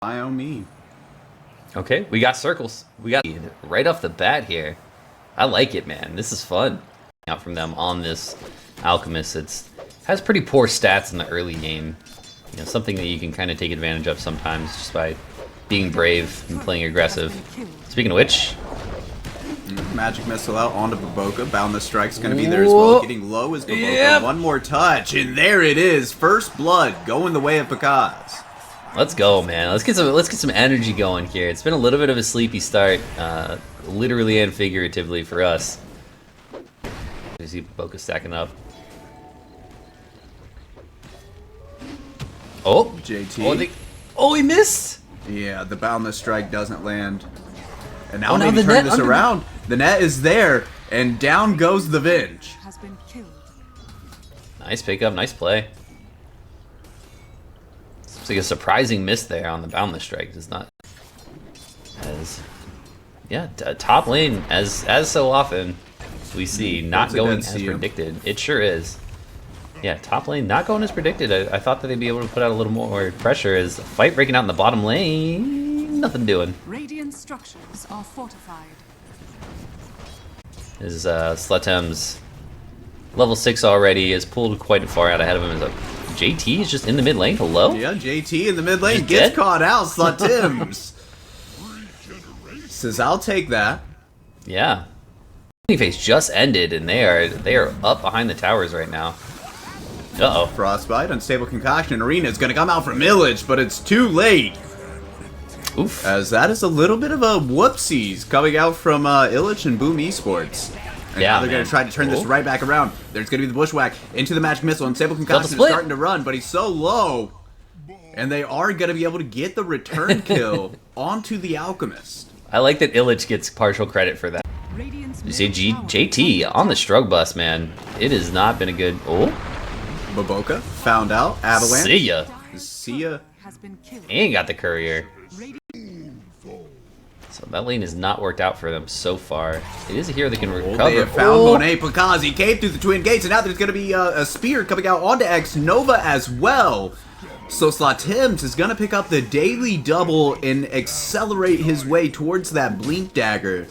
By me. Okay, we got circles. We got right off the bat here. I like it, man. This is fun. Out from them on this Alchemist. Has pretty poor stats in the early game. You know, something that you can kind of take advantage of sometimes just by being brave and playing aggressive. Speaking of which, Magic Missile out onto Baboka. Boundless Strike's going to be there as well. Getting low is Baboka. Yep. One more touch, and there it is. First blood going the way of Pakaz. Let's go, man. Let's get some energy going here. It's been a little bit of a sleepy start, literally and figuratively for us. You see Baboka stacking up. Oh, JT. Oh, he missed. Yeah, the Boundless Strike doesn't land. And now now maybe the turn net this around. The net is there, and down goes the Venge. Nice pickup, nice play. It's like a surprising miss there on the Boundless Strike. Does not as top lane as so often we see not going as predicted. It sure is. Yeah, top lane not going as predicted. I thought that they'd be able to put out a little more pressure. As a fight breaking out in the bottom lane, nothing doing. Radiant structures are fortified. Is Slatem's level 6 already, is pulled quite far out ahead of him. Is JT is just in the mid lane. Hello? Yeah, JT in the mid lane Just gets dead? caught out. Slatims says, "I'll take that." Yeah. Phase just ended, and they are up behind the towers right now. Uh-oh. Frostbite, Unstable Concoction, Arena is going to come out from Illage, but it's too late. Oof. As that is a little bit of a whoopsies coming out from Illich and Boom Esports. And Yeah, now they're going to try to turn this right back around. There's going to be the Bushwhack into the Magic Missile, and Unstable Concoction is starting to run, but he's so low. And they are going to be able to get the return kill onto the Alchemist. I like that Illich gets partial credit for that. You see JT on the Strug bus, man. It has not been a good... Oh. Baboka found out. Avalanche. See ya. See ya. And got the courier. So that lane has not worked out for them so far. It is a hero that can recover. They have found Monet Pakaz. He came through the Twin Gates, and now there's going to be a spear coming out onto X Nova as well. So Slatims is going to pick up the daily double and accelerate his way towards that Blink Dagger.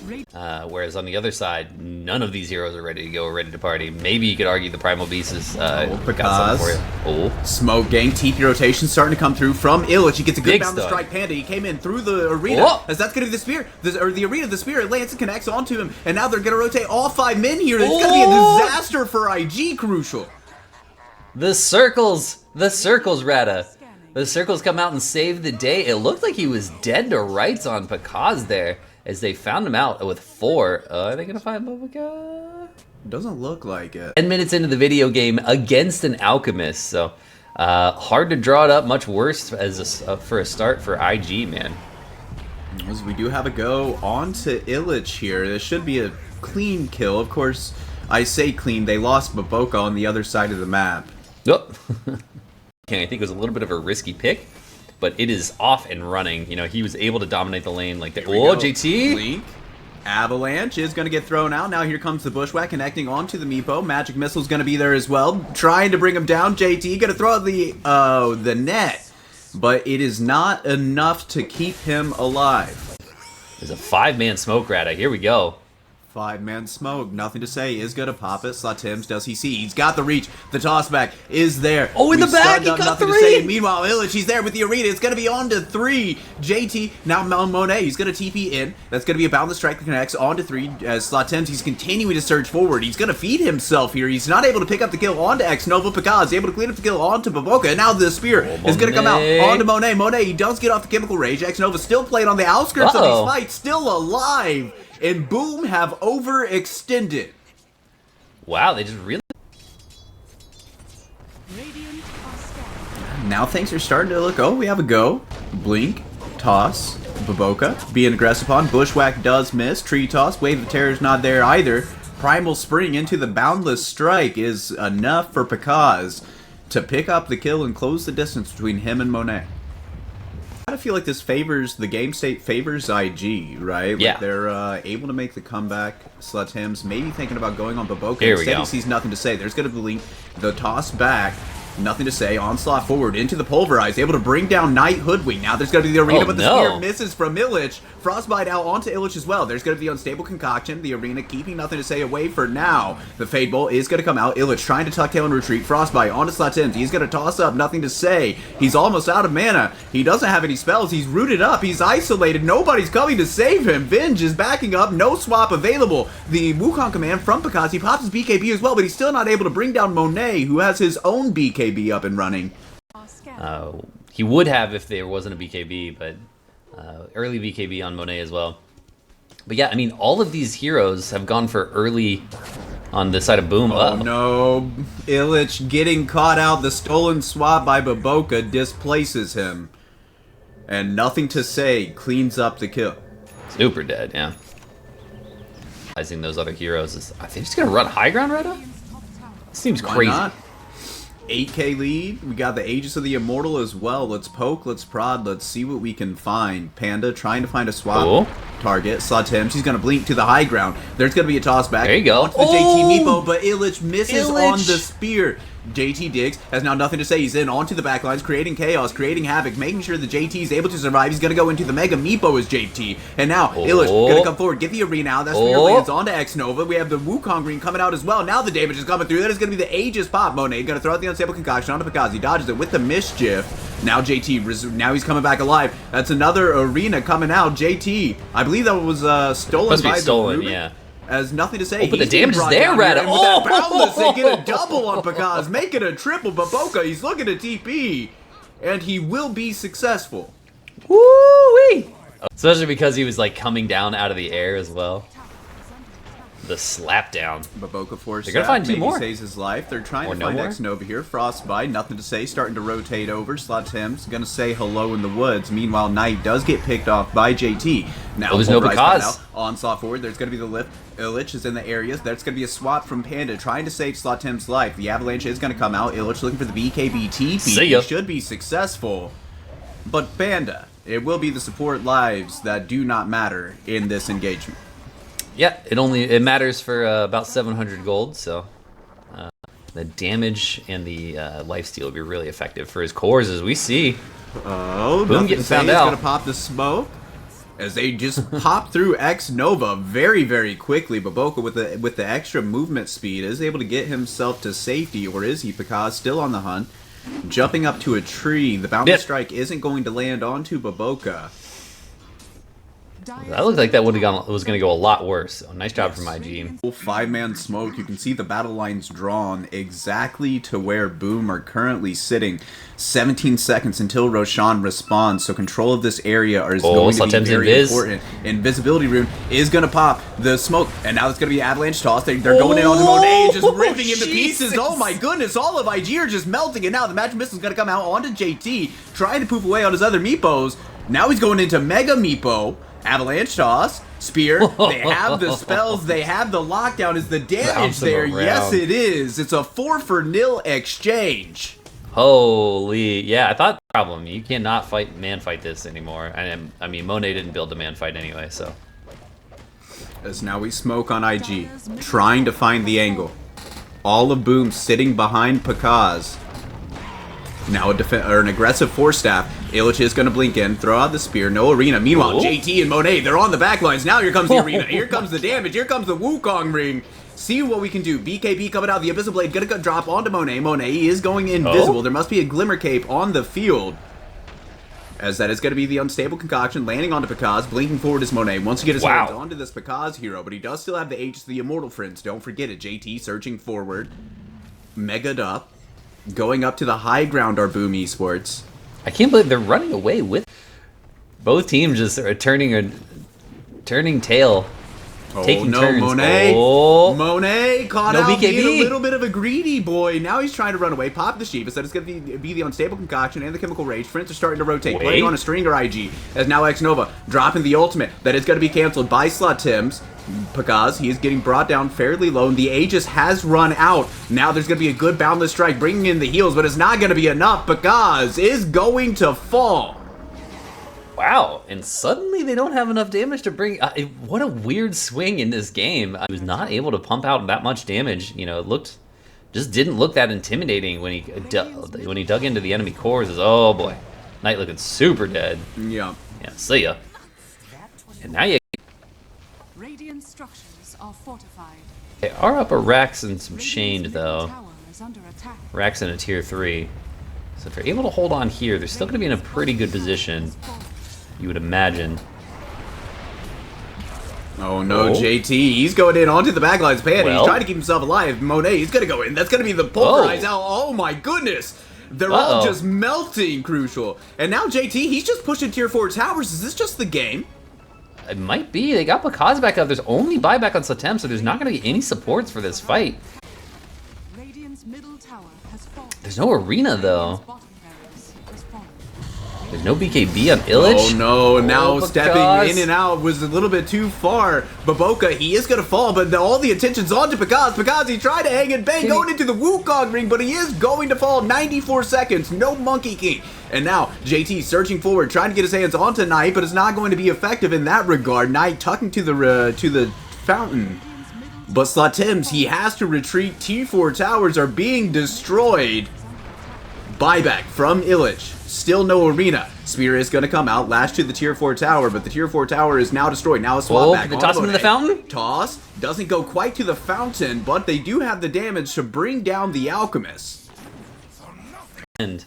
Whereas on the other side, none of these heroes are ready to go, ready to party. Maybe you could argue the Primal Beast is got something for you. Oh. Smoke gang, TP rotation starting to come through from Illich. He gets a good bound to strike Panda. He came in through the arena. Oh. As that's going to be the spear, or the arena, the spear. It lands and connects onto him. And now they're going to rotate all 5 men here. It's going to be a disaster for IG Crucial. The circles, Rata. The circles come out and save the day. It looked like he was dead to rights on Pakaz there, as they found him out with 4. Are they gonna find Baboka? Doesn't look like it. 10 minutes into the video game against an Alchemist, so hard to draw it up. Much worse as for a start for IG, man. As we do have a go on to Illich here. This should be a clean kill. Of course, I say clean. They lost Baboka on the other side of the map. Nope. I think it was a little bit of a risky pick, but it is off and running. You know, he was able to dominate the lane like that. Oh, JT! Blink. Avalanche is going to get thrown out. Now here comes the Bushwhack connecting onto the Meepo. Magic Missile is going to be there as well, trying to bring him down. JT going to throw out the net, but it is not enough to keep him alive. There's a 5-man smoke Rata. Here we go. 5-man smoke, nothing to say, is gonna pop it. Slatims, does he see? He's got the reach. The tossback is there. Oh, in the back, he got 3! Meanwhile, Illich, he's there with the arena. It's gonna be on to 3. JT, now Monet, he's gonna TP in. That's gonna be a boundless strike that connects on to 3. As Slatims, he's continuing to surge forward. He's gonna feed himself here. He's not able to pick up the kill onto X Nova. Pakaz able to clean up the kill onto Baboka. And now the spear is gonna come out onto Monet. Monet, he does get off the chemical rage. X Nova still playing on the outskirts of these fights, still alive. And Boom have overextended. Wow, they just really... Now things are starting to look... Oh, we have a go. Blink, toss, Baboka being aggressive on. Bushwhack does miss. Tree toss. Wave of Terror's not there either. Primal Spring into the Boundless Strike is enough for Pakaz to pick up the kill and close the distance between him and Monet. I feel like this favors, the game state favors IG, right? Yeah. Like they're able to make the comeback. Slatims maybe thinking about going on Baboka. Here we Instead, go. he sees nothing to say. There's going to be the toss back. Nothing to say. Onslaught forward into the Pulverize. Able to bring down Knight Hoodwink. Now there's going to be the Arena, but the spear misses from Illich. Frostbite out onto Illich as well. There's going to be the Unstable Concoction. The Arena keeping Nothing to Say away for now. The Fade Bolt is going to come out. Illich trying to tuck tail and retreat. Frostbite onto Slatims. He's going to toss up Nothing to Say. He's almost out of mana. He doesn't have any spells. He's rooted up. He's isolated. Nobody's coming to save him. Vinge is backing up. No swap available. The Wukong command from Picaz. He pops his BKB as well, but he's still not able to bring down Monet, who has his own BKB up and running. He would have if there wasn't a BKB, but early BKB on Monet as well. But yeah, I mean, all of these heroes have gone for early on the side of Boom. Oh no, Illich getting caught out. The stolen swap by Baboka displaces him. And Nothing to Say cleans up the kill. Super dead, yeah. Realizing those other heroes is, are they just gonna run high ground right up? Seems crazy. Why not? 8k lead. We got the Aegis of the Immortal as well. Let's poke, let's prod, let's see what we can find. Panda trying to find a swap target. Slatims, he's going to blink to the high ground. There's going to be a toss back. There you go. Onto the JT Meepo, but Illich misses on the spear. JT digs, has now Nothing to Say. He's in onto the backlines, creating chaos, creating havoc, making sure the JT is able to survive. He's going to go into the Mega Meepo as JT. And now Illich going to come forward, get the Arena out. That spear lands onto X-Nova. We have the Wukong Green coming out as well. Now the damage is coming through. That is going to be the Aegis pop. Monet going to throw out the Unstable Concoction onto Picaz. He dodges it with the Mischief. Now JT, now he's coming back alive. That's another Arena coming out. JT, I believe that was stolen by the Ruben. Yeah. As Nothing to Say. But the damage is there, Rada. With that Boundless, they get a double on Picaz, make it a triple. Baboka, he's looking to TP, and he will be successful. Woo-wee! Especially because he was like coming down out of the air as well. The slap down. Baboka force. They're gonna find two maybe more. saves his life. They're trying to find X-Nova here. Frostbite, Nothing to Say, starting to rotate over. Slatims gonna say hello in the woods. Meanwhile, Knight does get picked off by JT. Now there's no Picaz. Onslaught forward. There's gonna be the lift. Illich is in the areas. There's gonna be a swap from Panda trying to save Slatim's life. The Avalanche is gonna come out. Illich looking for the BKB TP. He should be successful. But Panda, it will be the support lives that do not matter in this engagement. Yeah, it matters for about 700 gold, so the damage and the lifesteal will be really effective for his cores, as we see. Oh, Boom getting found out. He's gonna pop the smoke as they just pop through X-Nova very, very quickly. Baboka with the extra movement speed is able to get himself to safety, or is he? Picaz still on the hunt, jumping up to a tree. The boundless strike isn't going to land onto Baboka. That looked like that was going to go a lot worse. So nice job from IG. 5-man smoke. You can see the battle lines drawn exactly to where Boom are currently sitting. 17 seconds until Roshan responds. So control of this area is going to be very important. Invisibility rune is going to pop the smoke. And now it's going to be Avalanche toss. They're going in on the Monet, just ripping him to pieces. Oh my goodness. All of IG are just melting. And now the Magic Missile is going to come out onto JT, trying to poof away on his other Meepos. Now he's going into Mega Meepo. Avalanche toss, spear, they have the spells, they have the lockdown. Is the damage there? Yes, it is. It's a 4-for-0 exchange. Holy, yeah, I thought problem. You cannot man fight this anymore. I mean, Monet didn't build a man fight anyway, so. As now we smoke on IG, trying to find the angle. All of Boom sitting behind Picaz. Now an aggressive force staff. Illich is going to blink in, throw out the spear, no Arena. Meanwhile, JT and Monet, they're on the back lines. Now here comes the Arena, here comes the damage, here comes the Wukong ring. See what we can do. BKB coming out, the Abyssal Blade going to drop onto Monet. Monet is going invisible. There must be a Glimmer Cape on the field. As that is going to be the Unstable Concoction landing onto Picaz. Blinking forward is Monet. Once you get his hands onto this Picaz hero, but he does still have the Aegis of the Immortal, friends. Don't forget it. JT searching forward. Mega'd up. Going up to the high ground are Boom Esports. I can't believe they're running away with both teams just are turning tail. Taking turns. Monet. Monet caught out being a little bit of a greedy boy. Now he's trying to run away. Pop the Shiva. Said it's going to be the Unstable Concoction and the Chemical Rage. Friends are starting to rotate. Playing on a Stringer IG. As now X-Nova dropping the ultimate. That is going to be canceled by Slatims. Picaz, he is getting brought down fairly low. The Aegis has run out. Now there's going to be a good Boundless Strike bringing in the heals, but it's not going to be enough. Picaz is going to fall. Wow, and suddenly they don't have enough damage to bring... what a weird swing in this game. I was not able to pump out that much damage. You know, it looked just didn't look that intimidating when he dug into the enemy cores. Oh boy, Knight looking super dead. Yeah. Yeah, see ya. And now you Radiant structures are fortified. they are up a Rax and some Chained though. Tower is under attack. Rax in a tier 3. So if they're able to hold on here, they're still going to be in a pretty good position, you would imagine. Oh no, JT, he's going in onto the backlines. Panda, Well. he's trying to keep himself alive. Monet, he's going to go in. That's going to be the pulverize out. Oh my goodness. They're all just melting, Crucial. And now JT, he's just pushing tier 4 towers. Is this just the game? It might be. They got Bakaz back up. There's only buyback on Satem, so there's not going to be any supports for this fight. Radiant's middle tower has fallen. There's no arena, though. Bottom barracks has fallen. There's no BKB on Illich. Oh no, now Oh, stepping Bakaz. in and out was a little bit too far. Baboka, he is going to fall, but all the attention's on to Bakaz. Bakaz, he tried to hang and bang going into the Wukong ring, but he is going to fall. 94 seconds, no Monkey King. And now, JT searching forward, trying to get his hands onto Knight, but it's not going to be effective in that regard. Knight tucking to the fountain. But Slatims, he has to retreat. T4 towers are being destroyed. Buyback from Illich. Still no arena. Spear is going to come out, lash to the tier 4 tower, but the tier 4 tower is now destroyed. Now a swap back. They toss him into the fountain? Toss. Doesn't go quite to the fountain, but they do have the damage to bring down the Alchemist. And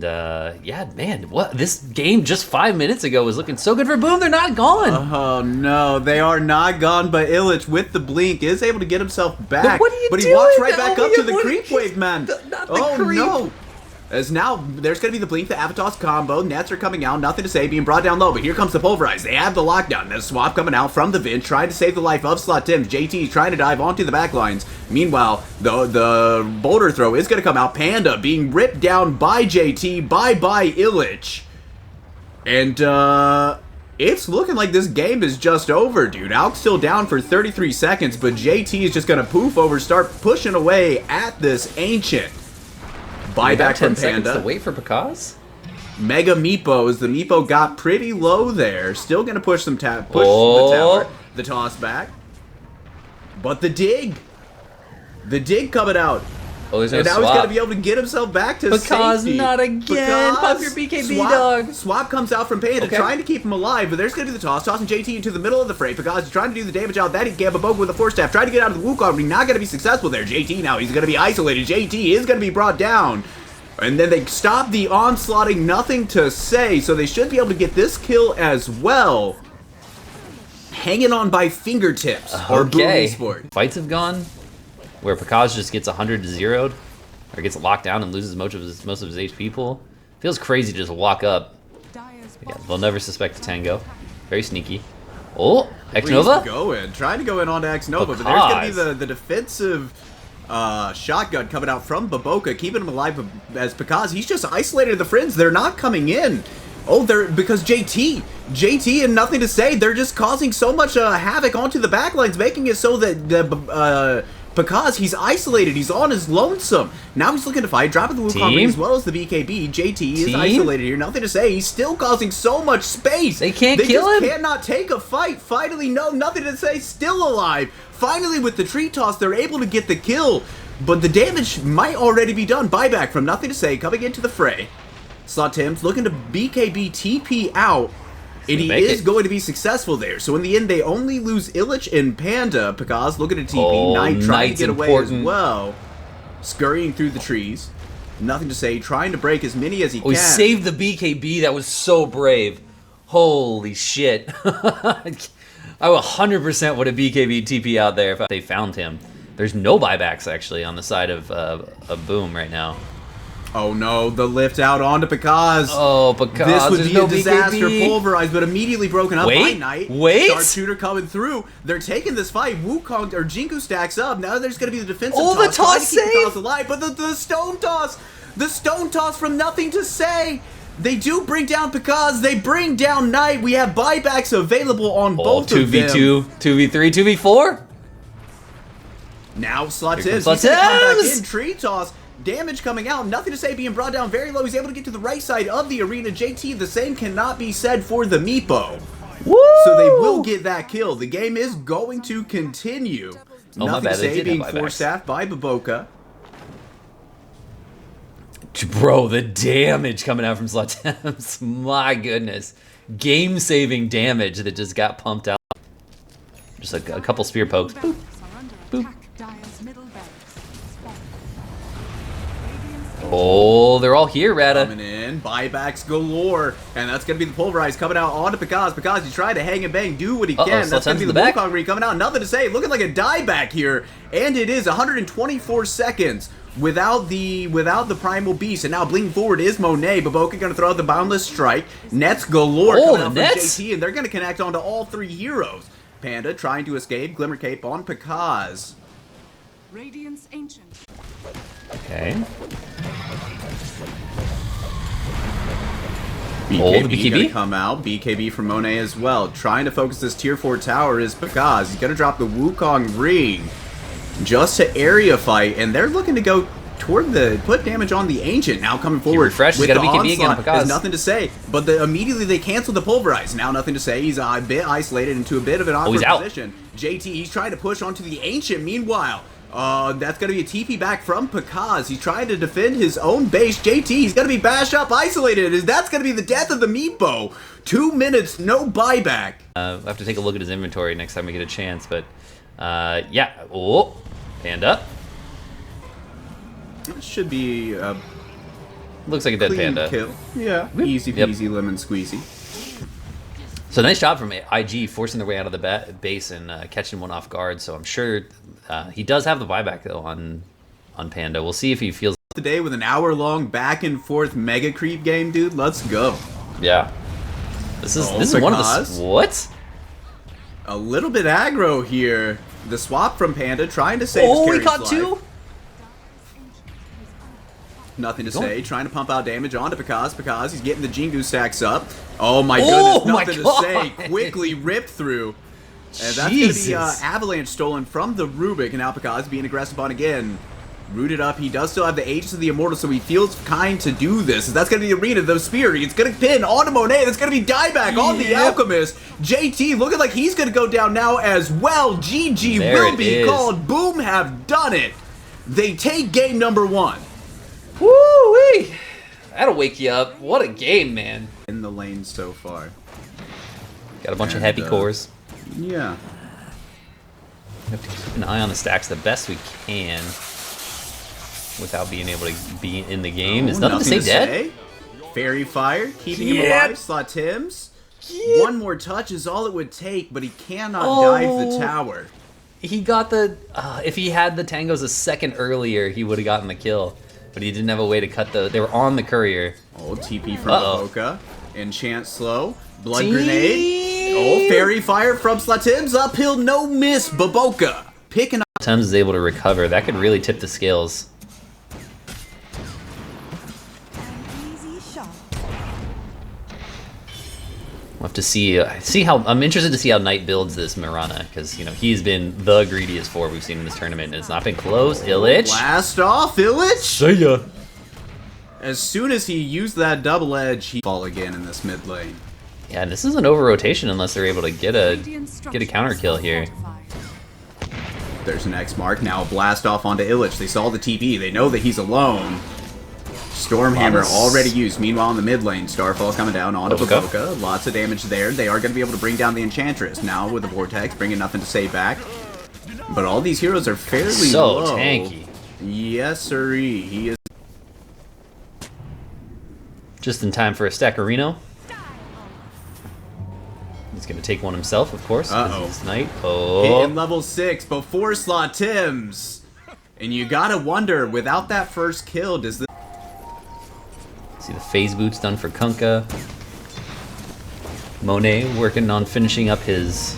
yeah, man, what this game just 5 minutes ago was looking so good for Boom. They're not gone. Oh no, they are not gone, but Illich with the blink is able to get himself back. But what are you But he doing? walks right back Oh, up to yeah, the what- creep wave, man. Not the Oh creep. no. As now, there's going to be the blink, the Avatos combo, nets are coming out, nothing to say, being brought down low, but here comes the pulverize. They have the lockdown. There's a swap coming out from the Vin, trying to save the life of Slatims. JT is trying to dive onto the back lines. Meanwhile, the boulder throw is going to come out. Panda being ripped down by JT, bye-bye Illich. And, it's looking like this game is just over, dude. Alk's still down for 33 seconds, but JT is just going to poof over, start pushing away at this Ancient. Buyback from 10 seconds Panda. to wait for Bakaz. Mega Meepos. The Meepo got pretty low there. Still going to push some the Oh. tower. The toss back. But the dig. The dig coming out. Oh, there's no And now he's swap. going to be able to get himself back to Bakaz, safety. not again. Pop your BKB, dog. Swap comes out from Panda, Okay. trying to keep him alive, but there's going to be the toss. Tossing JT into the middle of the fray. Bakaz is trying to do the damage out that he can. Baboka with a force staff. Trying to get out of the Wukong, but not going to be successful there. JT now, he's going to be isolated. JT is going to be brought down. And then they stop the onslaughting, nothing to say, so they should be able to get this kill as well. Hanging on by fingertips. Or Boom Esport. Fights have gone where Bakaz just gets 100 to 0'd, or gets locked down and loses most of his HP pool. Feels crazy to just walk up. Dyer's Yeah, bottom they'll never suspect a tango. Very sneaky. Oh, He's X-Nova? trying to go in onto X-Nova, but there's going to be Bakaz. the defensive shotgun coming out from Baboka, keeping him alive as Bakaz. He's just isolated the friends. They're not coming in. Oh, they're because JT and nothing to say. They're just causing so much havoc onto the backlines, making it so that Bakaz, he's isolated. He's on his lonesome. Now he's looking to fight, dropping the Wukong ring as well as the BKB. JT is isolated here. Nothing to say. He's still causing so much space. They can't kill him. They just cannot take a fight. Finally, no, nothing to say. Still alive. Finally, with the tree toss, they're able to get the kill. But the damage might already be done. Buyback from nothing to say, coming into the fray. Slatims looking to BKB TP out. And he is going to be successful there. So in the end, they only lose Illich and Panda. Bakaz looking at TP. Oh, Knight trying to get away important. as well. Scurrying through the trees. Nothing to say. Trying to break as many as he Oh, can. he saved the BKB. That was so brave. Holy shit. I 100% would have BKB TP out there if they found him. There's no buybacks, actually, on the side of Boom right now. Oh no, the lift out onto Bakaz. Oh, Bakaz, This would there's be no a disaster. BKB. Pulverized, but immediately broken up by Wait, Knight. wait. Sharpshooter coming through. They're taking this fight. Wukong or Jinku stacks up. Now there's going to be the defensive Oh, toss. the toss trying to keep save. Bakaz alive, but the stone toss. The stone toss from nothing to say. They do bring down Bakaz. They bring down Knight. We have buybacks available on both of them. 2v2, 2v3, 2v4. Now Slatims. Here He's comes gonna come back Slatims. in. Tree toss. Damage coming out. Nothing to say. Being brought down very low. He's able to get to the right side of the arena. JT, the same cannot be said for the Meepo. Woo! So they will get that kill. The game is going to continue. Oh, my Nothing bad, to they say. did Being have buybacks. force staffed by Baboka. Bro, the damage coming out from Zlatem's. My goodness. Game-saving damage that just got pumped out. Just a couple spear pokes. Boop. Boop. Oh, they're all here, Rata. Coming in, buybacks galore, and that's going to be the pulverize coming out onto Picaz. Picaz, he's trying to hang and bang, do what he can. That's going to be the Wukong Re coming out. Nothing to say, looking like a dieback here, and it is 124 seconds without the Primal Beast, and now blinking forward is Monet. Baboka going to throw out the Boundless Strike. Nets galore coming out from JT, and they're going to connect onto all three heroes. Panda trying to escape, Glimmer Cape on Picaz. Radiance Ancient. Okay. BKB gonna come out. BKB from Monet as well. Trying to focus this tier 4 tower is Picaz. He's gonna drop the Wukong Ring just to area fight, and they're looking to go toward put damage on the Ancient. Now coming forward refresh, with the the BKB again, onslaught. There's nothing to say, but immediately they cancel the pulverize. Now nothing to say. He's a bit isolated into a bit of an awkward position. JT, he's trying to push onto the Ancient. Meanwhile, that's going to be a TP back from Picaz. He's trying to defend his own base. JT, he's going to be bashed up, isolated. That's going to be the death of the Meepo. 2 minutes, no buyback. We'll have to take a look at his inventory next time we get a chance, but yeah. Oh, Panda. It should be looks like a dead Panda. Kill. Yeah, easy peasy lemon squeezy. So nice job from IG forcing their way out of the base and catching one off guard. So I'm sure he does have the buyback though on Panda. We'll see if he feels today with an hour-long back-and-forth mega creep game, dude. Let's go. Yeah, this is one of the what? A little bit aggro here. The swap from Panda trying to save. Oh, he caught two. Nothing to say. Trying to pump out damage onto Picaz. Picaz, he's getting the Jingu stacks up. Oh my goodness, nothing to say. Quickly ripped through. And that's going to be Avalanche stolen from the Rubik. And now Picaz being aggressive on again. Rooted up. He does still have the Aegis of the Immortal, so he feels kind to do this. That's going to be the Arena, the Spear. It's going to pin onto Monet. That's going to be dieback on the Alchemist. JT looking like he's going to go down now as well. GG will be called. Boom have done it. They take game number 1. Woo-wee! That'll wake you up. What a game, man. In the lane so far. Got a bunch of heavy cores. Yeah. We have to keep an eye on the stacks the best we can without being able to be in the game. Is nothing to say dead? Fairy Fire, keeping him alive. Slatims. One more touch is all it would take, but he cannot dive the tower. He got the... if he had the tangos a second earlier, he would have gotten the kill. But he didn't have a way to cut the... They were on the courier. Oh, TP from Baboka. Enchant slow. Blood grenade. Oh, Fairy Fire from Slatims. Uphill, no miss. Baboka picking up. Slatims is able to recover. That could really tip the scales. We'll have to see how... I'm interested to see how Knight builds this Mirana, because, you know, he's been the greediest four we've seen in this tournament, and it's not been close. Illich. Blast off, Illich. See ya. As soon as he used that double edge, he fall again in this mid lane. Yeah, this is an over-rotation unless they're able to get a counter kill here. There's an X mark. Now a blast off onto Illich. They saw the TP. They know that he's alone. Stormhammer already used. Meanwhile, in the mid lane, Starfall coming down onto Baboka. Lots of damage there. They are going to be able to bring down the Enchantress. Now with the Vortex, bringing nothing to say back. But all these heroes are fairly low. So tanky. Yes, sirree. He is. Just in time for a stack of Reno. He's going to take one himself, of course. This Knight. Hitting level 6 before Slatims. And you got to wonder, without that first kill, does this... See the phase boots done for Kunkka. Monet working on finishing up his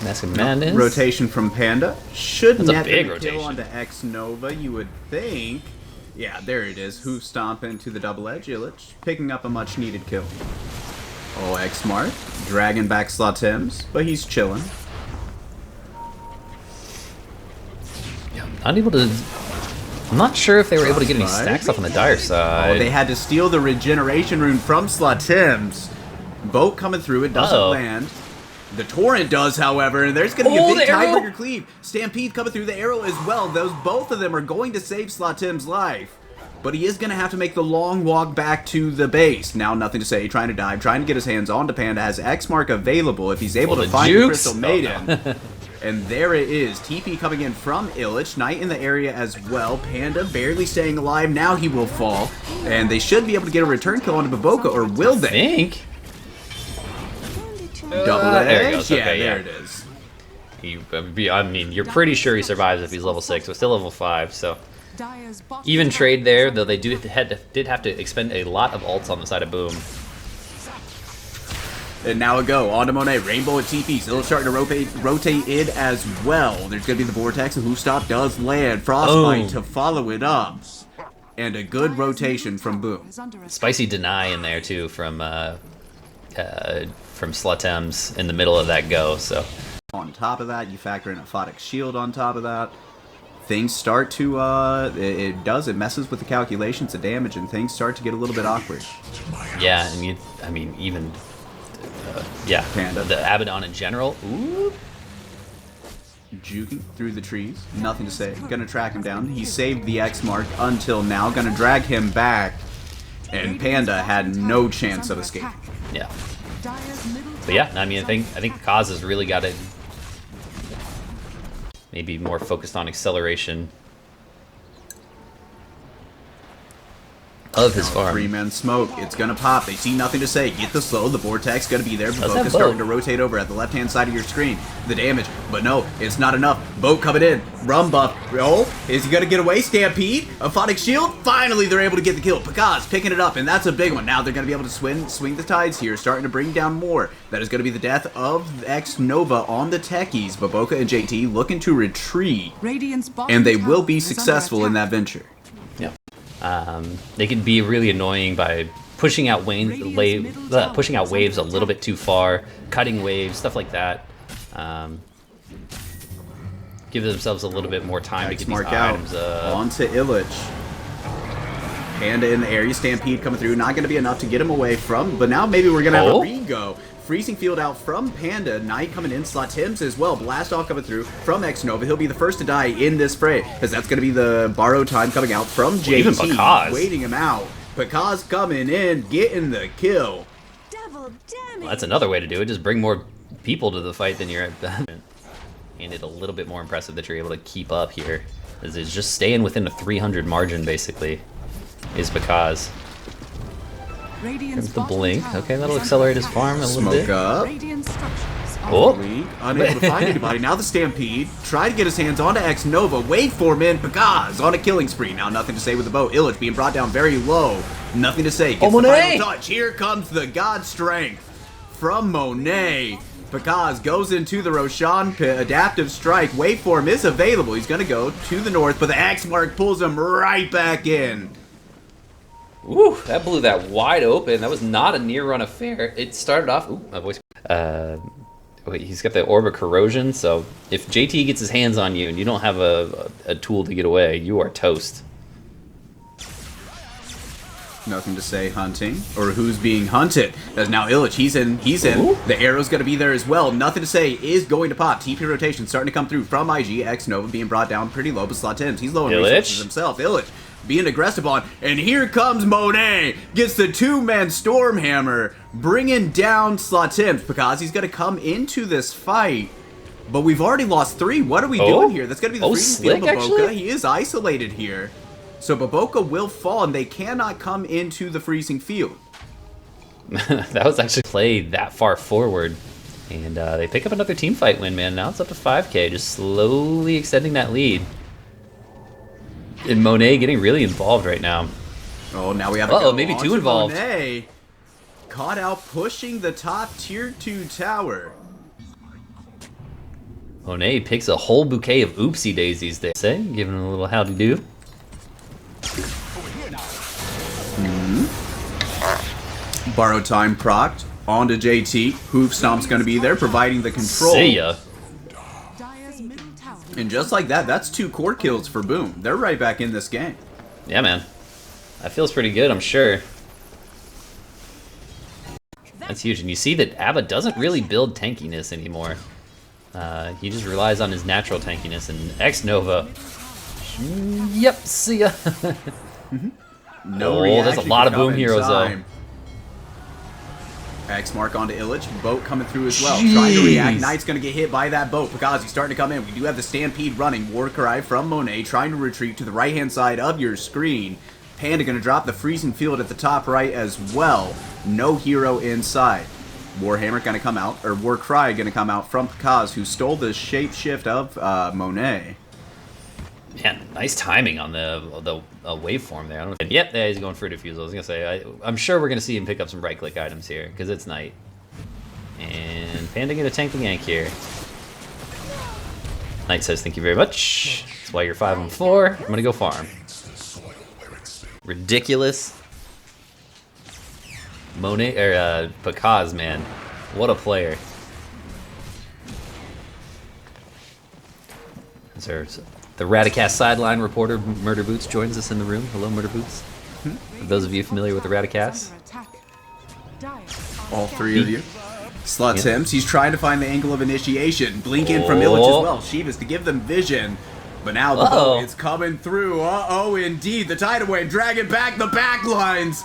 Mask of Madness. Rotation from Panda. Should net a big kill rotation onto X Nova, you would think. Yeah, there it is. Hoof stomp into the double edge. Illich picking up a much needed kill. Oh, X Mark. Dragging back Slatims, but he's chilling. Yeah, not able to... I'm not sure if they were able to get any stacks up on the dire side. Oh, they had to steal the regeneration rune from Slatims. Boat coming through, it doesn't land. The Torrent does, however, and there's going to be a big tiebreaker cleave. Stampede coming through the arrow as well. Both of them are going to save Slatims' life. but he is going to have to make the long walk back to the base. Now, nothing to say, trying to dive, trying to get his hands onto Panda, has X-Mark available if he's able to find the Crystal Maiden. No. And there it is, TP coming in from Illich, Knight in the area as well, Panda barely staying alive, now he will fall, and they should be able to get a return kill onto Baboka, or will they? I think. Double edge? There it goes. Yeah, Okay, there it is. I mean, you're pretty sure he survives if he's level 6, but still level 5, so... Even trade there, though they did have to expend a lot of ults on the side of Boom. And now a go, on to Monet, Rainbow at TP, still starting to rotate in as well. There's going to be the Vortex, and Hoofstop does land. Frostbite to follow it up. And a good rotation from Boom. Spicy deny in there, too, from Slatems in the middle of that go, so... On top of that, you factor in a Photic Shield on top of that. Things start to, it messes with the calculations of damage, and things start to get a little bit awkward. Yeah, and even, yeah, Panda. The Abaddon in general, ooh. Juking through the trees, nothing to say, gonna track him down. He saved the X-Mark until now, gonna drag him back, and Panda had no chance of escape. Yeah. But yeah, I mean, I think Kaz has really got it. Maybe more focused on acceleration of his farm. 3-man smoke, it's gonna pop. They see nothing to say. Get the slow, the Vortex gonna be there. Boat is starting to rotate over at the left-hand side of your screen. The damage, but no, it's not enough. Boat coming in, Rum buff. Oh, is he gonna get away? Stampede, a Photic Shield. Finally, they're able to get the kill. Pakaz picking it up, and that's a big one. Now they're gonna be able to swing the tides here, starting to bring down more. That is gonna be the death of X Nova on the techies. Baboka and JT looking to retreat, and they will be successful in that venture. They can be really annoying by pushing out waves a little bit too far, cutting waves, stuff like that. Give themselves a little bit more time to get these items. Onto Illich. Panda in the area, Stampede coming through. Not going to be enough to get him away from, but now maybe we're going to have a re-go. Freezing Field out from Panda. Knight coming in. Slatims as well. Blast off coming through from X Nova. He'll be the first to die in this fray, because that's going to be the borrow time coming out from JT. Even Pakaz. Waiting him out. Pakaz coming in, getting the kill. Well, that's another way to do it. Just bring more people to the fight than you're at that. And it's a little bit more impressive that you're able to keep up here. Is just staying within a 300 margin, basically, is Pakaz. There's the blink. Okay, that'll accelerate his farm a little bit. Smoke up. Oh! Unable to find anybody. Now the Stampede. Try to get his hands onto X Nova. Wait for him in. Pakaz on a killing spree. Now nothing to say with the bow. Illich being brought down very low. Nothing to say. Gets the final touch. Here comes the God Strength from Monet. Pakaz goes into the Roshan pit. Adaptive Strike. Wait for him is available. He's going to go to the north, but the X-Mark pulls him right back in. Ooh, that blew that wide open. That was not a near-run affair. It started off... Ooh, my voice... Wait, he's got the Orb of Corrosion, so if JT gets his hands on you and you don't have a tool to get away, you are toast. Nothing to say, hunting, or who's being hunted. As now Illich, he's in. Ooh. The arrow's going to be there as well. Nothing to say is going to pop. TP rotation starting to come through from IG. X Nova being brought down pretty low, but Slatims, he's low in resources himself. Illich being aggressive on, and here comes Monet. Gets the 2-man Stormhammer, bringing down Slatims, because he's going to come into this fight. But we've already lost 3. What are we doing here? That's going to be the Freezing Field Baboka. He is isolated here. So Baboka will fall, and they cannot come into the Freezing Field. That was actually played that far forward. And they pick up another team fight win, man. Now it's up to 5K, just slowly extending that lead. And Monet getting really involved right now. Oh, now we have a maybe 2 involved. Monet caught out pushing the top tier 2 tower. Monet picks a whole bouquet of oopsie daisies there. Say, giving him a little howdy do. Borrow time procced onto JT. Hoof Stomp's going to be there, providing the control. See ya. And just like that, that's 2 core kills for Boom. They're right back in this game. Yeah, man. That feels pretty good, I'm sure. That's huge. And you see that Abba doesn't really build tankiness anymore. He just relies on his natural tankiness. And X Nova... Yep, see ya. No Oh, reaction. there's a lot of could come boom in heroes, though. time. X mark onto Illich. Boat coming through as well. Trying to react. Knight's going to get hit by that boat. Pagazi's starting to come in. We do have the Stampede running. Warcry from Monet trying to retreat to the right-hand side of your screen. Panda going to drop the freezing field at the top right as well. No hero inside. Warhammer going to come out, or Warcry going to come out from Pagaz, who stole the shapeshift of Monet. Man, nice timing on the waveform there. I don't know. Yep, yeah, he's going for a defusal. I was gonna say, I'm sure we're gonna see him pick up some right-click items here because it's night. And Panda get a tank the gank here. Knight says, "Thank you very much. That's why you're 5 on 4. I'm gonna go farm." Ridiculous. Monet or Pagaz, man, what a player. The Radicast sideline reporter, Murder Boots, joins us in the room. Hello, Murder Boots. For those of you familiar with the Radicast. All three of you. Sluts him. He's trying to find the angle of initiation. Blink in from Illich as well. Shivas to give them vision. But now the boat is coming through. Uh-oh, indeed. The tidal wave dragging back the back lines.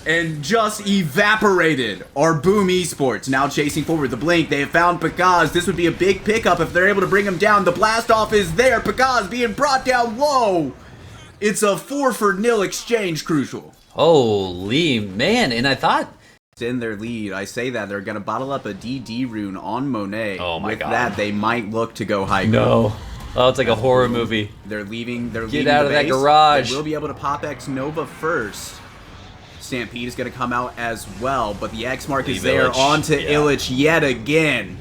And just evaporated our Boom Esports. Now chasing forward the blink. They have found Pagaz. This would be a big pickup if they're able to bring him down. The blast off is there. Pagaz being brought down low. It's a 4-for-0 exchange, Crucial. Holy man, and I thought in their lead. I say that they're gonna bottle up a DD rune on Monet. Oh my god. With that, they might look to go high. No. Oh, it's like a horror movie. They're leaving. Get out of that garage. They will be able to pop X Nova first. Stampede is going to come out as well, but the X mark is there onto Illich yet again.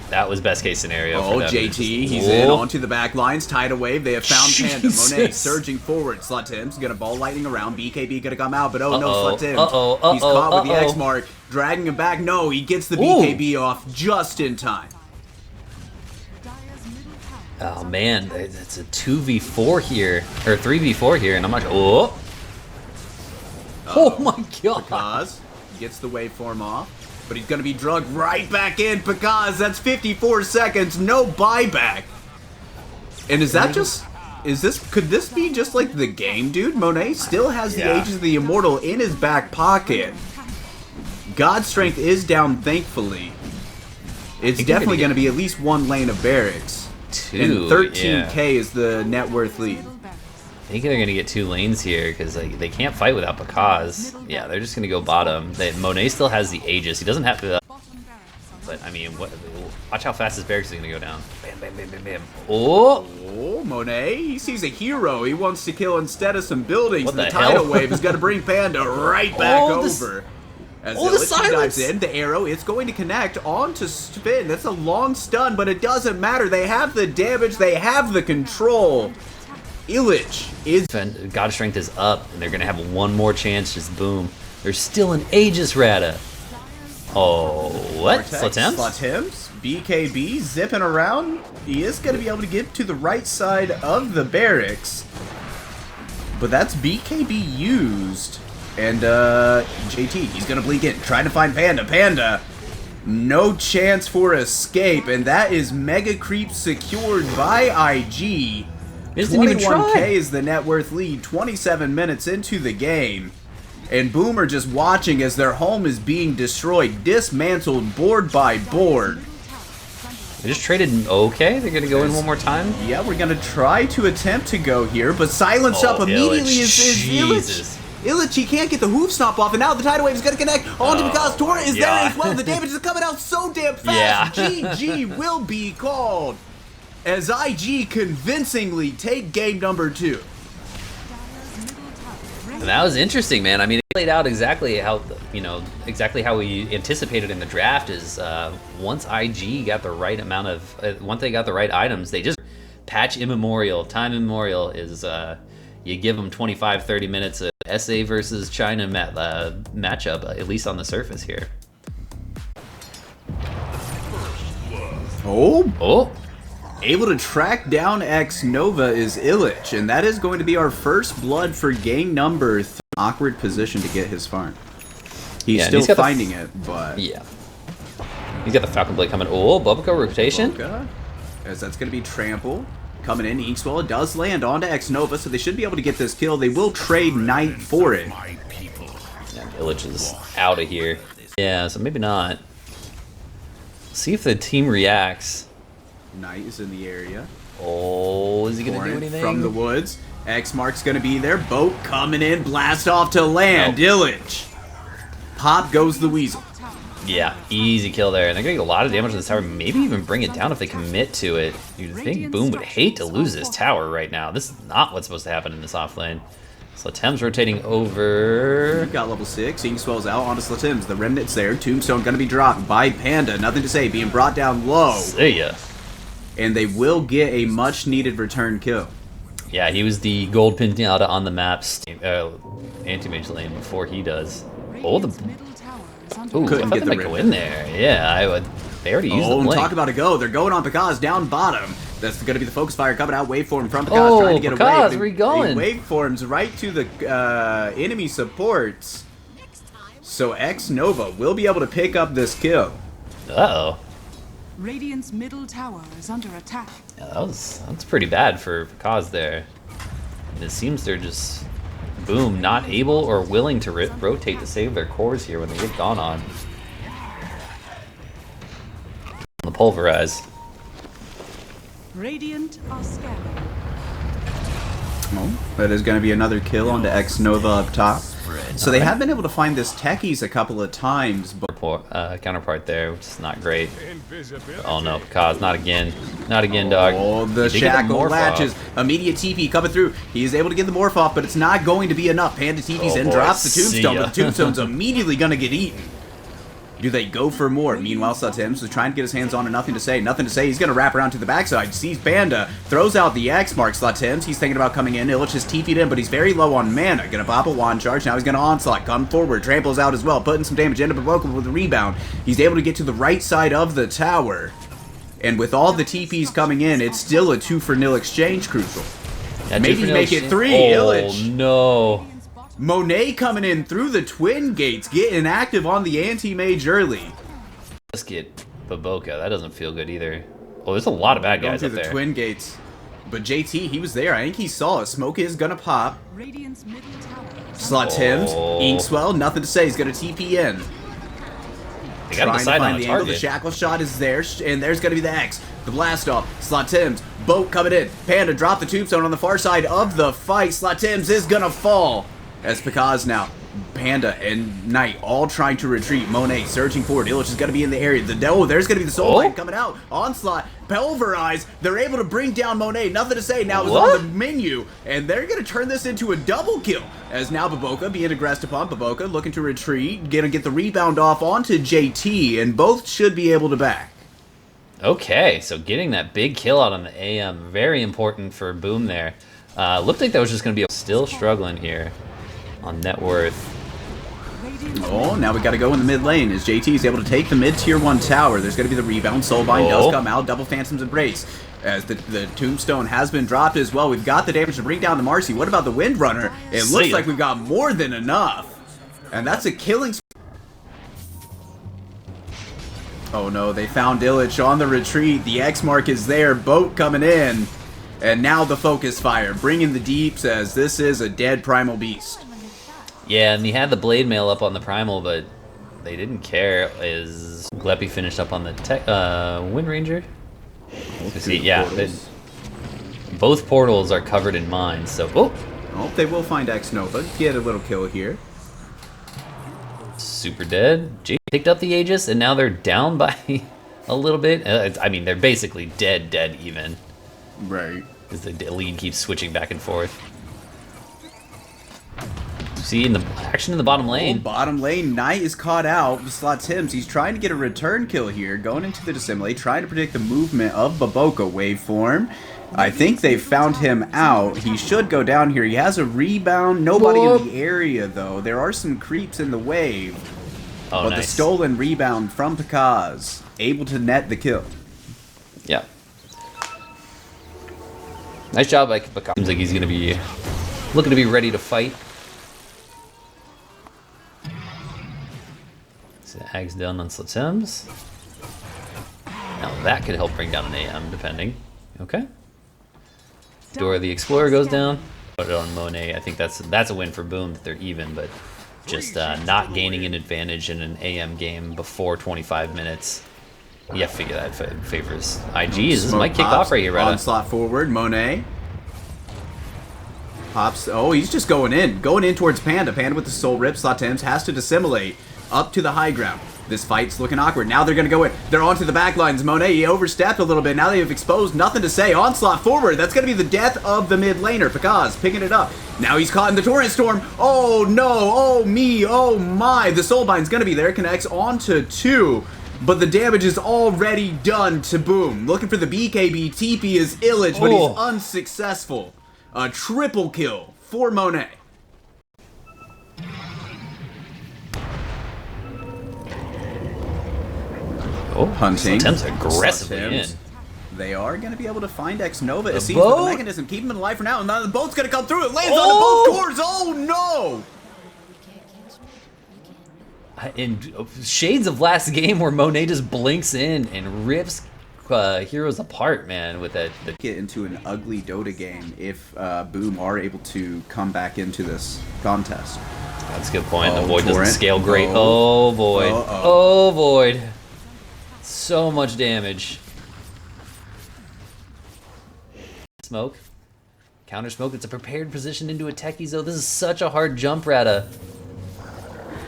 That was best case scenario. Oh, for them. JT, he's in onto the back lines. Tidal wave. They have found Panda. Monet surging forward. Slutim's going to ball lightning around. BKB going to come out, but no, Slutim. He's caught with the X mark, dragging him back. No, he gets the BKB off just in time. Oh man, it's a 2v4 here, or 3v4 here, and I'm not. Oh my god! Pagaz gets the waveform off, but he's going to be drugged right back in. Pagaz, that's 54 seconds, no buyback. And is that just... could this be just like the game, dude? Monet still has the Ages of the Immortal in his back pocket. God's Strength is down, thankfully. It's definitely going to be at least one lane of barracks. And 13k is the net worth lead. I think they're going to get 2 lanes here because they can't fight without Pagaz. Yeah, they're just going to go bottom. Monet still has the Aegis. He doesn't have to... But, I mean, watch how fast his barracks is going to go down. Bam, bam, bam, bam, bam. Oh, Monet, he sees a hero he wants to kill instead of some buildings. What the tidal wave is going to bring Panda right back over. As Illich dives in, the arrow, it's going to connect onto Spin. That's a long stun, but it doesn't matter. They have the damage, they have the control. Illich is... God Strength is up, and they're going to have one more chance. Just boom. There's still an Aegis Rata. Oh, what? Slutim's BKB zipping around. He is going to be able to get to the right side of the barracks. But that's BKB used. And JT, he's going to blink in, trying to find Panda. Panda, no chance for escape. And that is Mega Creep secured by IG. 21k is the net worth lead, 27 minutes into the game. And Boomer just watching as their home is being destroyed, dismantled board by board. They just traded. Okay, they're going to go in one more time? Yeah, we're going to try to attempt to go here, but silence up immediately is Illich. Illich, he can't get the hoof stomp off, and now the tidal wave is going to connect onto Pagaz. Tora is there as well. The damage is coming out so damn fast. GG will be called as IG convincingly take game number 2. That was interesting, man. I mean, it played out exactly how we anticipated in the draft. Is once IG got the right amount of, once they got the right items, they just patch immemorial. Time immemorial is you give them 25-30 minutes of SA versus China matchup, at least on the surface here. Oh. Able to track down X Nova is Illich, and that is going to be our first blood for game number 3. Awkward position to get his farm. He's still finding it, but... Yeah. He's got the Falcon Blade coming. Oh, Bubka rotation. Bubka, as that's going to be Trample. coming in. Inkswell does land onto X-Nova, so they should be able to get this kill. They will trade Knight for it. Yeah, Illich is out of here. Yeah, so maybe not. See if the team reacts. Knight is in the area. Oh, is he going to do anything? From the woods. X-Mark's going to be there. Boat coming in. Blast off to land. Illich. Pop goes the Weasel. Yeah, easy kill there. And they're going to get a lot of damage on this tower. Maybe even bring it down if they commit to it. You'd think Boom would hate to lose this tower right now. This is not what's supposed to happen in this offlane. Slatem's rotating over. We've got level 6. Inkswell's out onto Slatem's. The Remnant's there. Tombstone going to be dropped by Panda. Nothing to say. Being brought down low. See ya. And they will get a much-needed return kill. Yeah, he was the gold pinata on the map's anti-mage lane before he does. Oh, the... Ooh, Couldn't get the go in there. Yeah, I would. They already used the blink. Talk about a go. They're going on Pekaz down bottom. That's going to be the focus fire coming out. Waveform from Pekaz trying to get Pekaz, away. Where you going? Waveforms right to the enemy supports. So X-Nova will be able to pick up this kill. Uh-oh. Radiant's middle tower is under attack. Yeah, that's pretty bad for Pekaz there. And it seems they're just, Boom, not able or willing to rotate to save their cores here when they get gone on. The pulverize. Radiant are scattered. Oh, that is going to be another kill onto X-Nova up top. So they have been able to find this techies a couple of times. Counterpart there, which is not great. Oh no, Pekaz, not again. Not again, dog. Oh, the shackle latches. Immediate TP coming through. He is able to get the morph off, but it's not going to be enough. Panda TP's in, drops the tombstone, but the tombstone's immediately going to get eaten. Do they go for more? Meanwhile, Satims is trying to get his hands on and nothing to say. Nothing to say. He's going to wrap around to the backside. Sees Panda. Throws out the X mark. Satims, he's thinking about coming in. Illich has TP'd in, but he's very low on mana. Going to pop a wand charge. Now he's going to onslaught. Come forward. Tramples out as well. Putting some damage into Baboka with a rebound. He's able to get to the right side of the tower. And with all the TPs coming in, it's still a 2-for-0 exchange, Crucial. Yeah, maybe make it 3. Oh, Illich. No. Monet coming in through the twin gates. Getting active on the anti-mage early. Let's get Baboka. That doesn't feel good either. Oh, there's a lot of bad guys up there. The twin gates. But JT, he was there. I think he saw it. Smoke is gonna pop. Radiant's middle tower. Slatem's. Inkswell, nothing to say. He's gonna TP in. They gotta decide on the target. The shackle shot is there, and there's gonna be the X. The blast off. Slatem's. Boat coming in. Panda dropped the tombstone on the far side of the fight. Slatem's is gonna fall. As Pekaz now. Panda and Knight all trying to retreat. Monet searching forward. Illich is going to be in the area. There's going to be the soul line coming out. Onslaught. Pulverize. They're able to bring down Monet. Nothing to say. Now it's on the menu. And they're going to turn this into a double kill. As now Baboka being aggressed upon. Baboka looking to retreat. Going to get the rebound off onto JT. And both should be able to back. Okay, so getting that big kill out on the AM. Very important for Boom there. Looked like that was just going to be still struggling here on net worth. Oh, now we got to go in the mid lane as JT is able to take the mid tier 1 tower. There's going to be the rebound. Soulbind does come out. Double Phantom's Embrace as the tombstone has been dropped as well. We've got the damage to bring down the Marcy. What about the Windrunner? It looks like we've got more than enough. And that's a killing. Oh no, they found Illich on the retreat. The X mark is there. Boat coming in. And now the focus fire, bringing the deeps as this is a dead primal beast. Yeah, and he had the blade mail up on the primal, but they didn't care. Is Gleppy finished up on the Wind Ranger? See, yeah, both portals are covered in mines, so... Oh, they will find X-Nova. Get a little kill here. Super dead. Jay picked up the Aegis, and now they're down by a little bit. I mean, they're basically dead even. Right. Because the lead keeps switching back and forth. See, in the action in the bottom lane. Bottom lane, Knight is caught out. Slots him. He's trying to get a return kill here. Going into the dissimulate, trying to predict the movement of Baboka waveform. I think they found him out. He should go down here. He has a rebound. Nobody in the area, though. There are some creeps in the wave. Oh, but nice. the stolen rebound from Pekaz, able to net the kill. Yeah. Nice job by Pekaz. Seems like he's going to be looking to be ready to fight. So Ag's down on Slatims. Now that could help bring down an AM, depending. Okay. Door the Explorer goes down. Put it on Monet. I think that's a win for Boom that they're even, but just not gaining an advantage in an AM game before 25 minutes. You have to figure that favors IG. This might kick off right here, right? Onslaught forward, Monet. Pops. Oh, he's just going in towards Panda. Panda with the soul rip. Slatems has to dissimulate up to the high ground. This fight's looking awkward. Now they're going to go in. They're onto the back lines. Monet, he overstepped a little bit. Now they have exposed. Nothing to say. Onslaught forward. That's going to be the death of the mid laner. Pekaz picking it up. Now he's caught in the Torrent Storm. Oh, no. Oh, me. Oh, my. The Soulbind's going to be there. Connects onto 2. But the damage is already done to Boom. Looking for the BKB. TP is Illich, but he's unsuccessful. A triple kill for Monet. Oh, hunting. Attempts aggressively in. They are going to be able to find X-Nova. It The seems with the boat? mechanism. Keep him alive for now. And now the boat's going to come through. It lands on both cores. Oh, no! In shades of last game where Monet just blinks in and rips heroes apart, man, with that. Get into an ugly Dota game if Boom are able to come back into this contest. That's a good point. The Oh, Void doesn't Torrent. scale great. Oh. Oh, Void. Uh-oh. Oh, Void. So much damage. Smoke. Counter smoke. It's a prepared position into a techie zone. This is such a hard jump, Rata.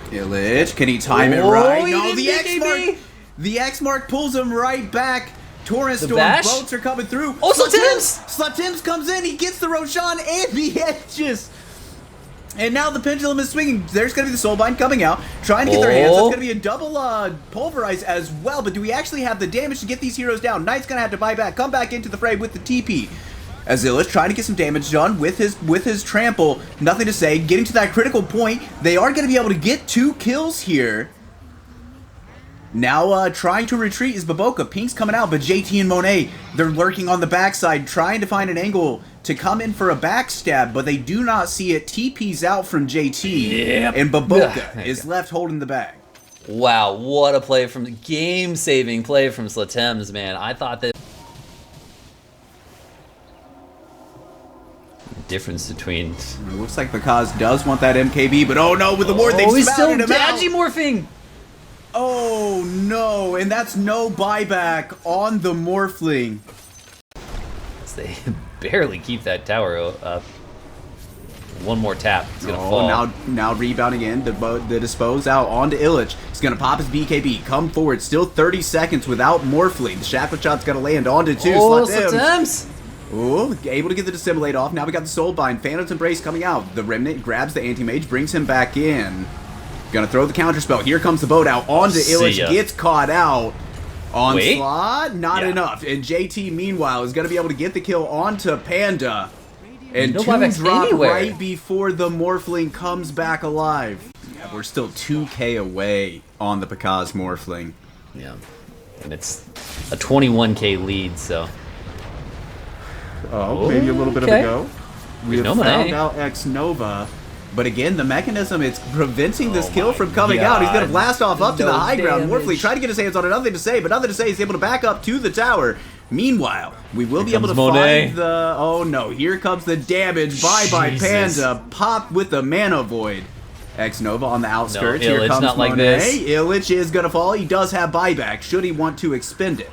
Illich, can he time it Oh, right? he No, did the X BKB. mark. The X mark pulls him right back. Torrent The Storm bash? boats are coming through. Oh, Slatims! Slatims comes in. He gets the Roshan and the edges. And now the pendulum is swinging. There's going to be the Soulbind coming out, trying to get their hands. That's going to be a double pulverize as well. But do we actually have the damage to get these heroes down? Knight's going to have to buy back, come back into the fray with the TP. As Illich trying to get some damage done with his trample. Nothing to say. Getting to that critical point. They are going to be able to get 2 kills here. Now trying to retreat is Baboka. Pink's coming out, but JT and Monet, they're lurking on the backside, trying to find an angle to come in for a backstab, but they do not see it. TP's out from JT, Yep. and Baboka is left holding the bag. Wow, what a play from the game-saving play from Slatems, man. I thought that difference between. It looks like Pekaz does want that MKB, but oh no, with the ward, they've he's still spouted him out. Dagimorphing. Oh no, and that's no buyback on the Morphling. They barely keep that tower up. One more tap, it's gonna fall. Now rebounding in, the dispose out onto Illich. He's gonna pop his BKB, come forward, still 30 seconds without Morphling. The shackle shot's gonna land onto 2. Oh, Slatims. Slatems! Oh, able to get the Dissimulate off. Now we got the Soulbind. Phantom's Embrace coming out. The Remnant grabs the Anti-Mage, brings him back in. Gonna throw the counterspell. Here comes the boat out onto Illich. Gets caught out. Onslaught, not enough. And JT, meanwhile, is gonna be able to get the kill onto Panda. And No 2 buybacks drop anywhere. right before the Morphling comes back alive. Yeah, we're still 2k away on the Pekaz Morphling. Yeah, and it's a 21k lead, so. Oh, maybe a little bit of a go. We have no found Monet. out X-Nova. But again, the mechanism, it's preventing this kill from coming out. He's going to blast off up to the high ground. Morphling trying to get his hands on it. Nothing to say, but nothing to say. He's able to back up to the tower. Meanwhile, we will be able to find the... Oh no, here comes the damage. Bye-bye Panda. Pop with the Mana Void. X-Nova on the outskirts. No, Here Illich, comes not like Monet. this. Illich is going to fall. He does have buyback. Should he want to expend it?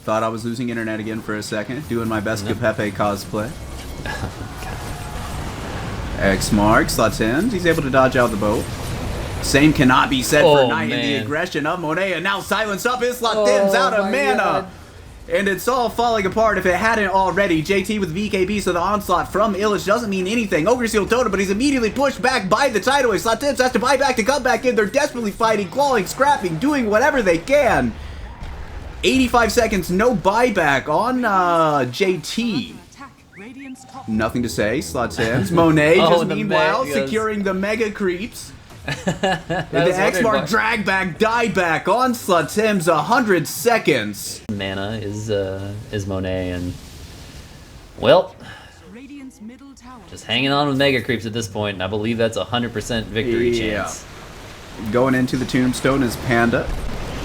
Thought I was losing internet again for a second. Doing my best Capepe cosplay. X marks, Slatems. He's able to dodge out the boat. Same cannot be said for Knight and the aggression of Monet. And now silence up is Slatems out of mana. God. And it's all falling apart if it hadn't already. JT with VKB, so the onslaught from Illich doesn't mean anything. Ogre Seal Totem, but he's immediately pushed back by the Tidal Wave. Slatems has to buy back to come back in. They're desperately fighting, clawing, scrapping, doing whatever they can. 85 seconds, no buyback on JT. Nothing to say, Slatems. Monet just meanwhile securing the mega creeps. The X-Mark drag back, die back on Slatems, 100 seconds. Mana is Monet, and well, just hanging on with mega creeps at this point, and I believe that's 100% victory chance. Going into the tombstone is Panda.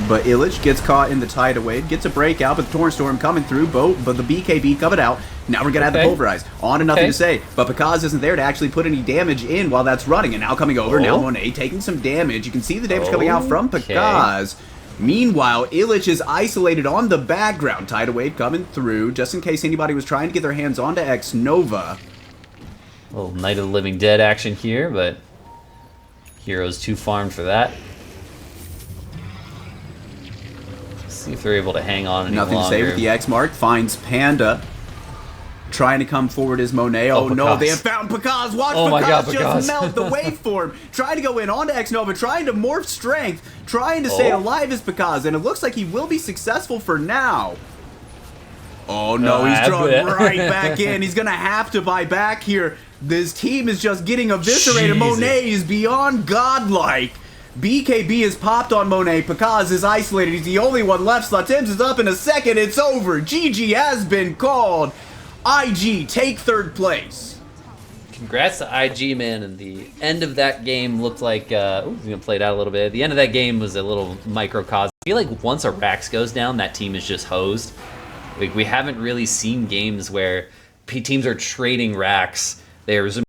But Illich gets caught in the tidal wave, gets a breakout, but the Torrent Storm coming through, but the BKB coming out. Now we're going to have the Pulverize. On to nothing to say, but Pakaz isn't there to actually put any damage in while that's running, and now coming over, now Monet taking some damage. You can see the damage coming out from Pakaz. Meanwhile, Illich is isolated on the background. Tidal wave coming through, just in case anybody was trying to get their hands onto X-Nova. A little Night of the Living Dead action here, but Heroes too farmed for that. See if they're able to hang on any longer. Nothing to say with the X mark. Finds Panda. Trying to come forward is Monet. Oh no, they have found Pakaz. Watch Pakaz just melt the waveform. Trying to go in onto X-Nova, trying to morph strength, trying to stay alive as Pakaz, and it looks like he will be successful for now. Oh no, he's drawn right back in. He's gonna have to buy back here. This team is just getting eviscerated. Monet is beyond godlike. BKB is popped on Monet. Pakaz is isolated. He's the only one left. Slatims is up in a second. It's over. GG has been called. IG take third place. Congrats to IG, man. And the end of that game looked like, he's gonna play it out a little bit. The end of that game was a little microcosm. I feel like once a Rax goes down, that team is just hosed. Like, we haven't really seen games where teams are trading Rax. There's